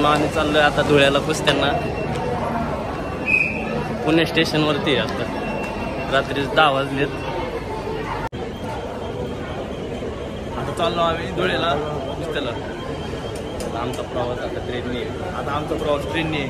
मित्रांनो आम्ही चाललोय आता धुळ्याला कुस्त्यांना. पुणे स्टेशनवरती आहे आता. रात्री 10 वाजलेत. आता चाललो आम्ही धुळ्याला कुस्त्याला. आमचा प्रवास आता ट्रेनने आहे. आता आमचा प्रवास ट्रेनने आहे.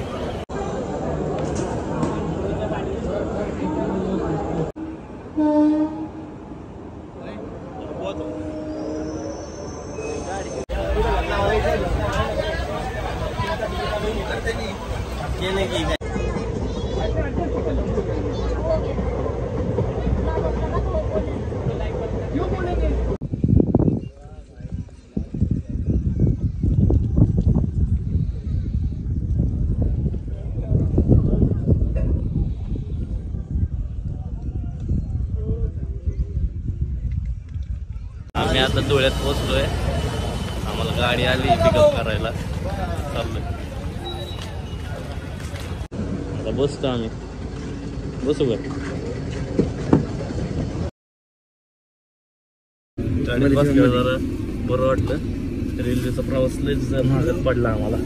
आम्ही आता धुळ्यात पोहोचलोय. आम्हाला गाडी आली पिकअप करायला. चाललोय आता. बसतो आम्ही. बसू का? गाडीत बसल्यावर जरा बरं वाटतं. रेल्वेचा प्रवास लयच महागात पडला आम्हाला.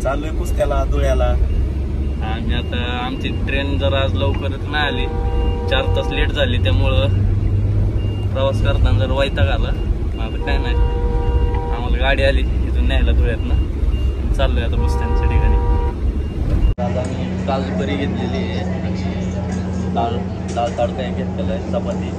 चाललोय कुस्त्याला धुळ्याला. आम्ही आता आमची ट्रेन जरा आज लवकरच नाही आली. 4 तास लेट झाली. त्यामुळं प्रवास करताना जर वैताग आला. आता काय नाही, आम्हाला गाडी आली इथून न्यायला धुळ्यातनं. चाललोय आता कुस्त्यांच्या ठिकाणी. आता आम्ही काजूकरी घेतलेली आहे आणि डाळ तडका घेतलेला आहे. चपाती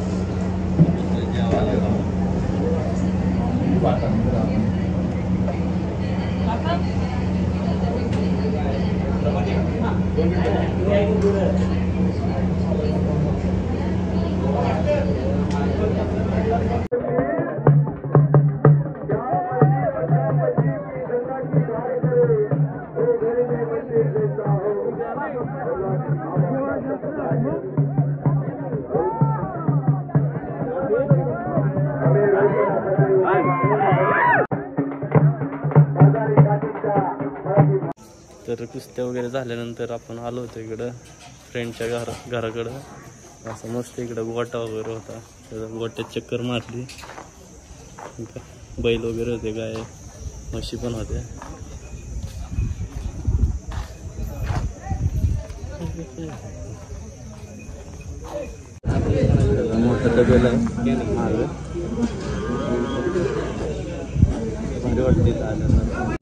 तर कुस्त्या वगैरे झाल्यानंतर आपण आलो होतो इकडं फ्रेंडच्या घराकडं. असं मस्त इकडं गोटा वगैरे होता. तर गोट्यात चक्कर मारली. बैल वगैरे होते, गाय म्हशी पण होत्या. मोठं तबेल आहे. भारी वाटते आल्यानंतर.